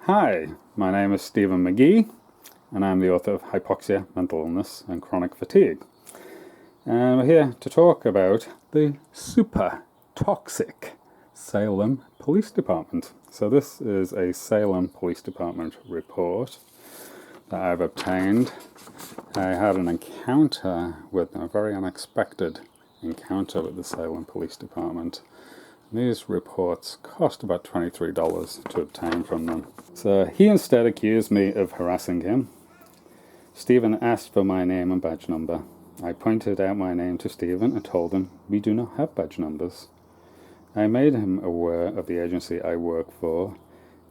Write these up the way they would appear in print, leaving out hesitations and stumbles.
Hi, my name is Stephen Magee, and I'm the author of Hypoxia, Mental Illness, and Chronic Fatigue. And we're here to talk about the super toxic Salem Police Department. So this is a Salem Police Department report that I've obtained. I had an encounter with a very unexpected encounter with the Salem Police Department. These reports cost about $23 to obtain from them. So he instead accused me of harassing him. Stephen asked for my name and badge number. I pointed out my name to Stephen and told him we do not have badge numbers. I made him aware of the agency I work for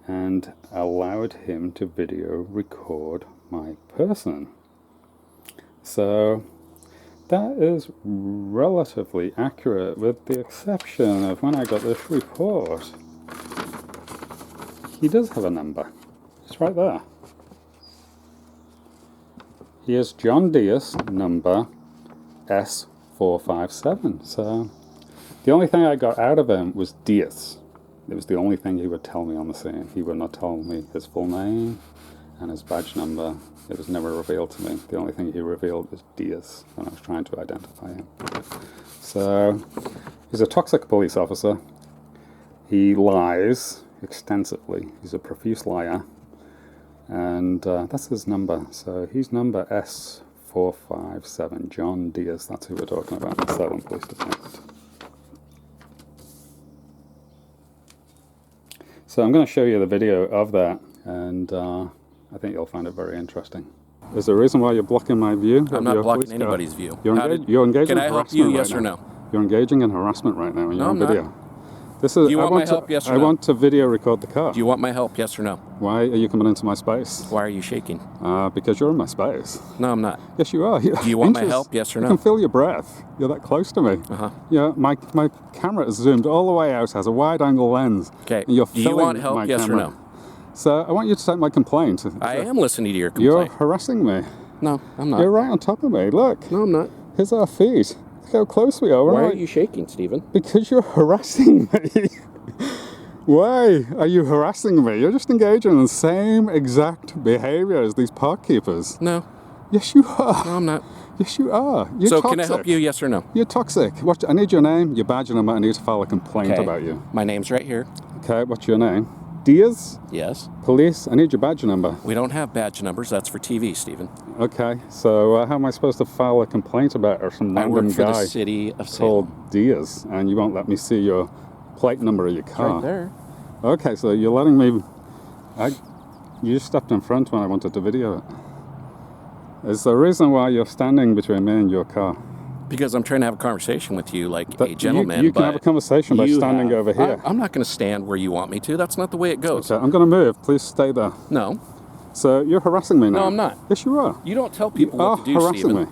and allowed him to video record my person. So that is relatively accurate, with the exception of when I got this report. He does have a number. It's right there. He is John Diaz, number S457. So the only thing I got out of him was Diaz. It was the only thing he would tell me on the scene. He would not tell me his full name and his badge number. It was never revealed to me. The only thing he revealed was Diaz when I was trying to identify him. So he's a toxic police officer. He lies extensively. He's a profuse liar. And that's his number. So he's number S457, John Diaz. That's who we're talking about in the Salem Police Department. So I'm going to show you the video of that, and I think you'll find it very interesting. Is there a reason why you're blocking my view? I'm not blocking anybody's view. You're engaging can I help you, yes or no? You're engaging in harassment right now in your own video. This is, Do you want my help, yes or no? I want to video record the car. Do you want my help, yes or no? Why are you coming into my space? Why are you shaking? Because you're in my space. No, I'm not. Yes, you are. Do you want my help, yes or no? I can feel your breath. You're that close to me. Yeah, my camera is zoomed all the way out, has a wide-angle lens. Okay. And you're Do you want help, yes or no? So I want you to take my complaint. I am listening to your complaint. You're harassing me. No, I'm not. You're right on top of me. Look. No, I'm not. Here's our feet. Look how close we are. Why are you shaking, Stephen? Because you're harassing me. Why are you harassing me? You're just engaging in the same exact behavior as these park keepers. No. Yes, you are. No, I'm not. Yes, you are. You're so toxic. Can I help you, yes or no? You're toxic. I need your name, your badge number. I need to file a complaint about you. My name's right here. Okay, what's your name? Diaz? Yes. Police, I need your badge number. We don't have badge numbers. That's for TV, Stephen. Okay, so how am I supposed to file a complaint about some random guy the city of Salem. called Diaz, and you won't let me see your plate number of your car? Right there. Okay, so you're letting me... You just stepped in front when I wanted to video it. Is there a reason why you're standing between me and your car? Because I'm trying to have a conversation with you like a gentleman. You can have a conversation by standing over here. I'm not going to stand where you want me to. That's not the way it goes. Okay, I'm going to move. Please stay there. No. So you're harassing me now? No, I'm not. Yes, you are. You don't tell people what to do, harassing Stephen. me.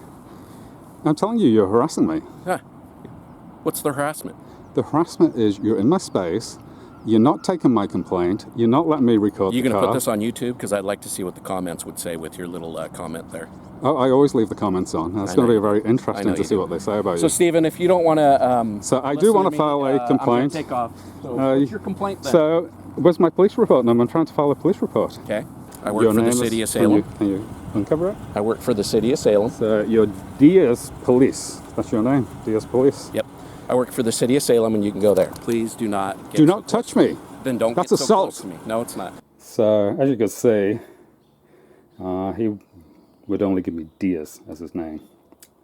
I'm telling you, you're harassing me. What's the harassment? The harassment is you're in my space. You're not taking my complaint. You're not letting me record the car. You're going to put this on YouTube? Because I'd like to see what the comments would say with your little comment there. Oh, I always leave the comments on. It's going to be very interesting to see what they say about you. So, Stephen, if you don't want to... so I do want to file a complaint. I'm going to take off. So what's your complaint then? So, where's my police report number? I'm trying to file a police report. Okay. I work for the city of Salem. Can you uncover it? I work for the city of Salem. So, you're Diaz Police. That's your name, Diaz Police. Yep. I work for the city of Salem, and you can go there. Please do not... Do not touch me. Then don't get so close to me. No, it's not. So, as you can see, he would only give me Diaz as his name.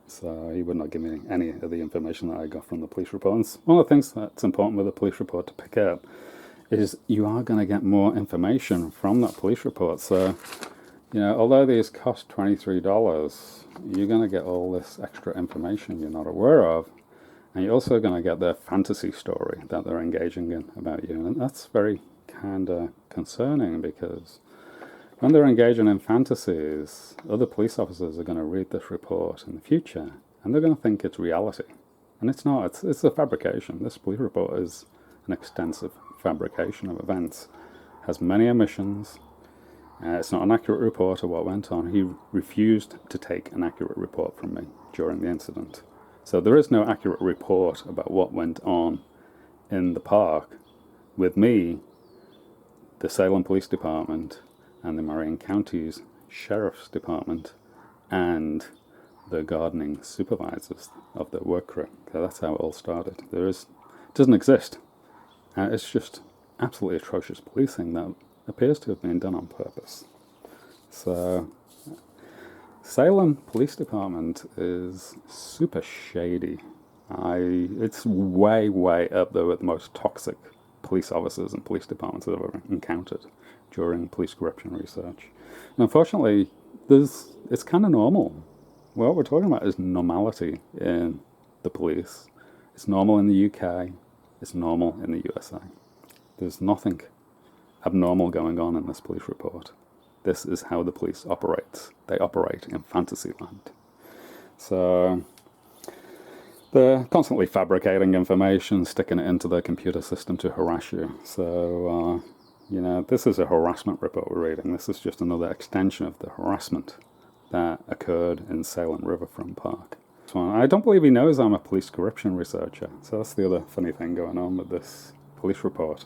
So he would not give me any of the information that I got from the police report. And one of the things that's important with a police report to pick up is you are going to get more information from that police report. So, you know, although these cost $23, you're going to get all this extra information you're not aware of. And you're also going to get their fantasy story that they're engaging in about you. And that's very kind of concerning, because when they're engaging in fantasies, other police officers are going to read this report in the future, and they're going to think it's reality. And it's not. It's a fabrication. This police report is an extensive fabrication of events. It has many omissions. It's not an accurate report of what went on. He refused to take an accurate report from me during the incident. So there is no accurate report about what went on in the park with me the Salem Police Department and the Marion County's Sheriff's Department and the gardening supervisors of the work crew. So that's how it all started. It doesn't exist. It's just absolutely atrocious policing that appears to have been done on purpose. So Salem Police Department is super shady. It's way, way up there with the most toxic police officers and police departments I've ever encountered during police corruption research. And unfortunately, it's kind of normal. What we're talking about is normality in the police. It's normal in the UK. It's normal in the USA. There's nothing abnormal going on in this police report. This is how the police operates. They operate in fantasy land. So they're constantly fabricating information, sticking it into their computer system to harass you. So, this is a harassment report we're reading. This is just another extension of the harassment that occurred in Salem Riverfront Park. So I don't believe he knows I'm a police corruption researcher. So that's the other funny thing going on with this police report.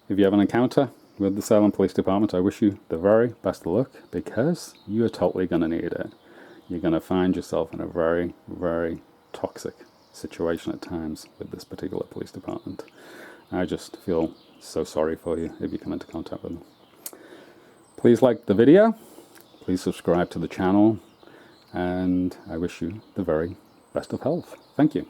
If you have an encounter with the Salem Police Department, I wish you the very best of luck, because you are totally going to need it. You're going to find yourself in a very, very toxic situation at times with this particular police department. I just feel so sorry for you if you come into contact with them. Please like the video, please subscribe to the channel, and I wish you the very best of health. Thank you.